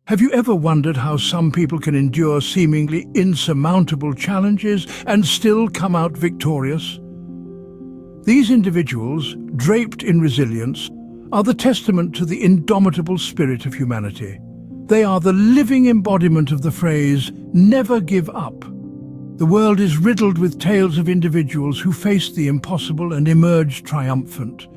Have you ever wondered how some people can endure seemingly insurmountable challenges and still come out victorious? These individuals, draped in resilience, are the testament to the indomitable spirit of humanity. They are the living embodiment of the phrase, "never give up." The world is riddled with tales of individuals who faced the impossible and emerged triumphant.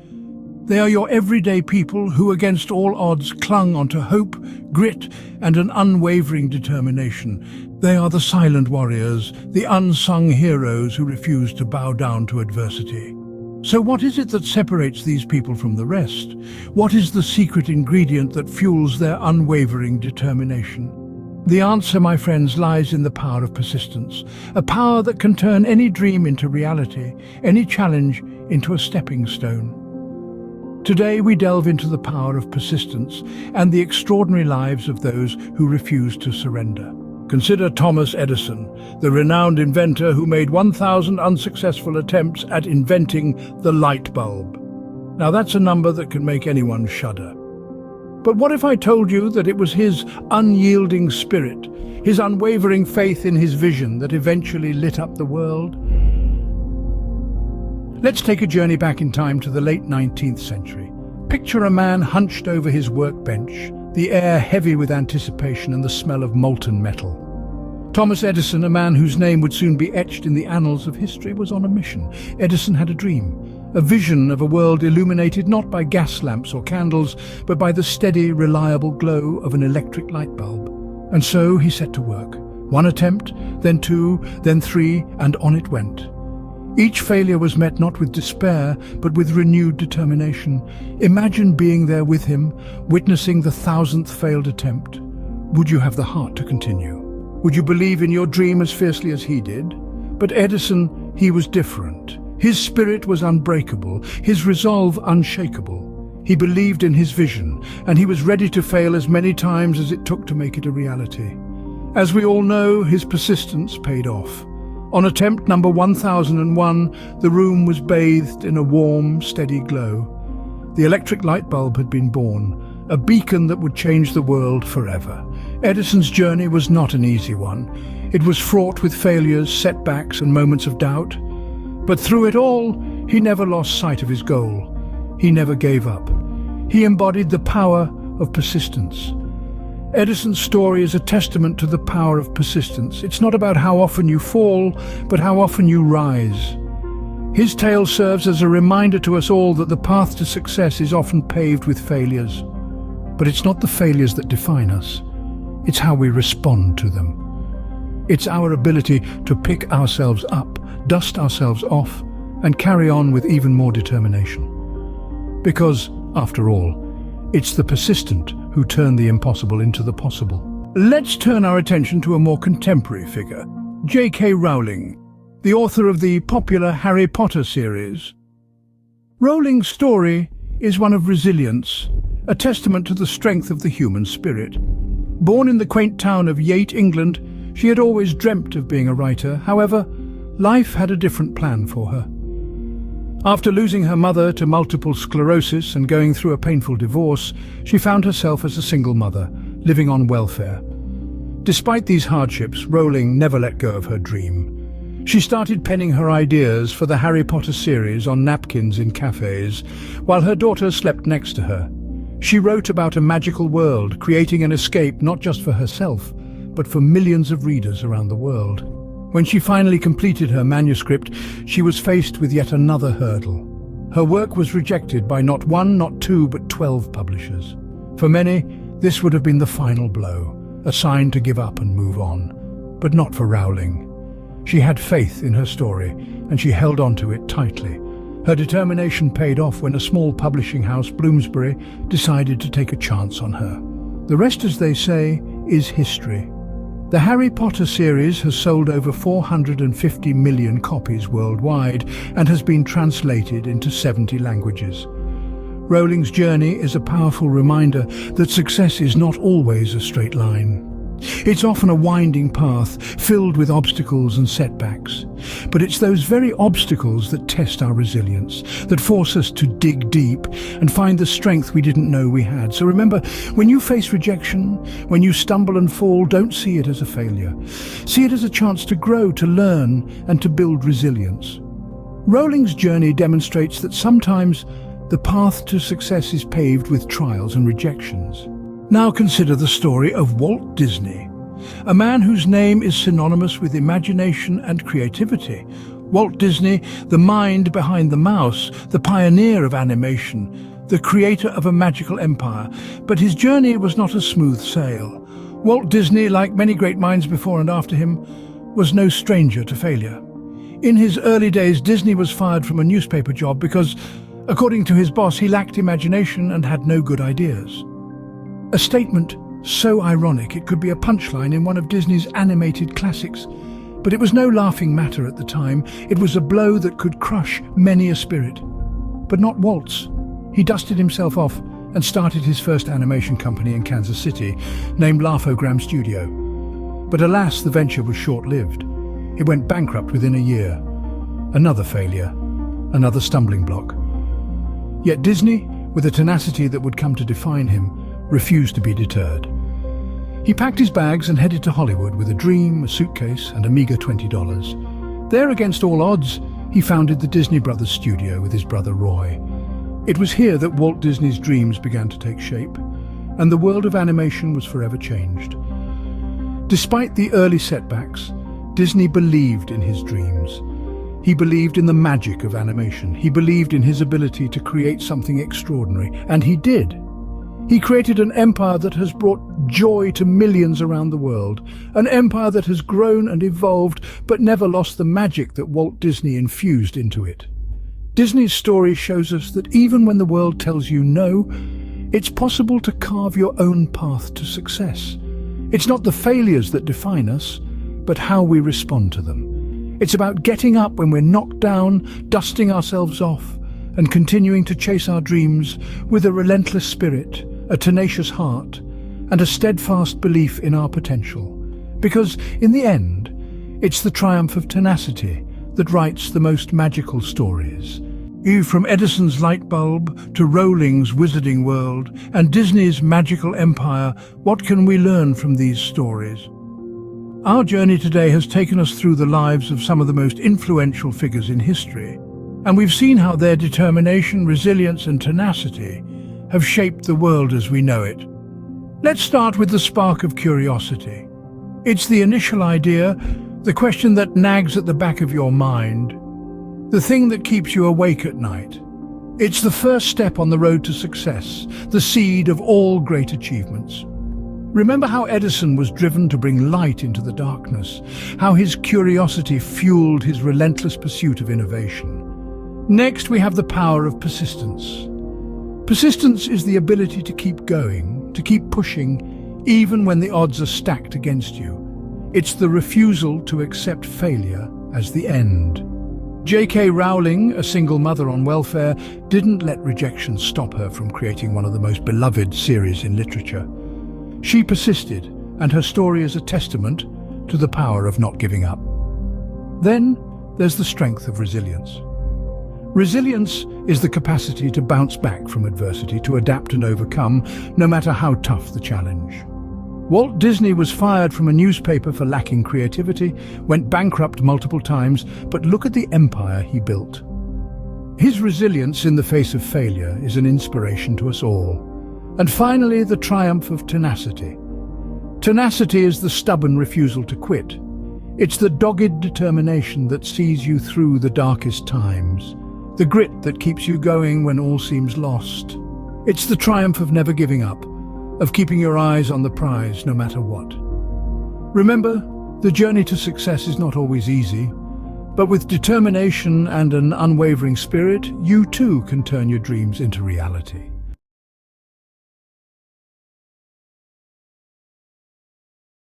They are your everyday people who, against all odds, clung onto hope, grit, and an unwavering determination. They are the silent warriors, the unsung heroes who refuse to bow down to adversity. So what is it that separates these people from the rest? What is the secret ingredient that fuels their unwavering determination? The answer, my friends, lies in the power of persistence, a power that can turn any dream into reality, any challenge into a stepping stone. Today we delve into the power of persistence and the extraordinary lives of those who refuse to surrender. Consider Thomas Edison, the renowned inventor who made 1,000 unsuccessful attempts at inventing the light bulb. Now that's a number that can make anyone shudder. But what if I told you that it was his unyielding spirit, his unwavering faith in his vision that eventually lit up the world? Let's take a journey back in time to the late 19th century. Picture a man hunched over his workbench, the air heavy with anticipation and the smell of molten metal. Thomas Edison, a man whose name would soon be etched in the annals of history, was on a mission. Edison had a dream, a vision of a world illuminated not by gas lamps or candles, but by the steady, reliable glow of an electric light bulb. And so he set to work. One attempt, then two, then three, and on it went. Each failure was met not with despair, but with renewed determination. Imagine being there with him, witnessing the 1,000th failed attempt. Would you have the heart to continue? Would you believe in your dream as fiercely as he did? But Edison, he was different. His spirit was unbreakable, his resolve unshakable. He believed in his vision, and he was ready to fail as many times as it took to make it a reality. As we all know, his persistence paid off. On attempt number 1001, the room was bathed in a warm, steady glow. The electric light bulb had been born, a beacon that would change the world forever. Edison's journey was not an easy one. It was fraught with failures, setbacks, and moments of doubt. But through it all, he never lost sight of his goal. He never gave up. He embodied the power of persistence. Edison's story is a testament to the power of persistence. It's not about how often you fall, but how often you rise. His tale serves as a reminder to us all that the path to success is often paved with failures. But it's not the failures that define us. It's how we respond to them. It's our ability to pick ourselves up, dust ourselves off, and carry on with even more determination. Because, after all, it's the persistent who turn the impossible into the possible. Let's turn our attention to a more contemporary figure, J.K. Rowling, the author of the popular Harry Potter series. Rowling's story is one of resilience, a testament to the strength of the human spirit. Born in the quaint town of Yate, England, she had always dreamt of being a writer. However, life had a different plan for her. After losing her mother to multiple sclerosis and going through a painful divorce, she found herself as a single mother, living on welfare. Despite these hardships, Rowling never let go of her dream. She started penning her ideas for the Harry Potter series on napkins in cafes, while her daughter slept next to her. She wrote about a magical world, creating an escape not just for herself, but for millions of readers around the world. When she finally completed her manuscript, she was faced with yet another hurdle. Her work was rejected by not one, not two, but 12 publishers. For many, this would have been the final blow, a sign to give up and move on. But not for Rowling. She had faith in her story, and she held on to it tightly. Her determination paid off when a small publishing house, Bloomsbury, decided to take a chance on her. The rest, as they say, is history. The Harry Potter series has sold over 450 million copies worldwide and has been translated into 70 languages. Rowling's journey is a powerful reminder that success is not always a straight line. It's often a winding path filled with obstacles and setbacks. But it's those very obstacles that test our resilience, that force us to dig deep and find the strength we didn't know we had. So remember, when you face rejection, when you stumble and fall, don't see it as a failure. See it as a chance to grow, to learn, and to build resilience. Rowling's journey demonstrates that sometimes the path to success is paved with trials and rejections. Now consider the story of Walt Disney, a man whose name is synonymous with imagination and creativity. Walt Disney, the mind behind the mouse, the pioneer of animation, the creator of a magical empire. But his journey was not a smooth sail. Walt Disney, like many great minds before and after him, was no stranger to failure. In his early days, Disney was fired from a newspaper job because, according to his boss, he lacked imagination and had no good ideas. A statement so ironic it could be a punchline in one of Disney's animated classics. But it was no laughing matter at the time. It was a blow that could crush many a spirit. But not Walt's. He dusted himself off and started his first animation company in Kansas City, named Laugh-O-Gram Studio. But alas, the venture was short-lived. It went bankrupt within a year. Another failure, another stumbling block. Yet Disney, with a tenacity that would come to define him, refused to be deterred. He packed his bags and headed to Hollywood with a dream, a suitcase, and a meager $20. There, against all odds, he founded the Disney Brothers studio with his brother Roy. It was here that Walt Disney's dreams began to take shape, and the world of animation was forever changed. Despite the early setbacks, Disney believed in his dreams. He believed in the magic of animation. He believed in his ability to create something extraordinary, and he did. He created an empire that has brought joy to millions around the world, an empire that has grown and evolved but never lost the magic that Walt Disney infused into it. Disney's story shows us that even when the world tells you no, it's possible to carve your own path to success. It's not the failures that define us, but how we respond to them. It's about getting up when we're knocked down, dusting ourselves off, and continuing to chase our dreams with a relentless spirit, a tenacious heart, and a steadfast belief in our potential. Because, in the end, it's the triumph of tenacity that writes the most magical stories. From Edison's light bulb to Rowling's wizarding world and Disney's magical empire, what can we learn from these stories? Our journey today has taken us through the lives of some of the most influential figures in history, and we've seen how their determination, resilience, and tenacity have shaped the world as we know it. Let's start with the spark of curiosity. It's the initial idea, the question that nags at the back of your mind, the thing that keeps you awake at night. It's the first step on the road to success, the seed of all great achievements. Remember how Edison was driven to bring light into the darkness, how his curiosity fueled his relentless pursuit of innovation. Next, we have the power of persistence. Persistence is the ability to keep going, to keep pushing, even when the odds are stacked against you. It's the refusal to accept failure as the end. J.K. Rowling, a single mother on welfare, didn't let rejection stop her from creating one of the most beloved series in literature. She persisted, and her story is a testament to the power of not giving up. Then there's the strength of resilience. Resilience is the capacity to bounce back from adversity, to adapt and overcome, no matter how tough the challenge. Walt Disney was fired from a newspaper for lacking creativity, went bankrupt multiple times, but look at the empire he built. His resilience in the face of failure is an inspiration to us all. And finally, the triumph of tenacity. Tenacity is the stubborn refusal to quit. It's the dogged determination that sees you through the darkest times. The grit that keeps you going when all seems lost. It's the triumph of never giving up, of keeping your eyes on the prize no matter what. Remember, the journey to success is not always easy, but with determination and an unwavering spirit, you too can turn your dreams into reality.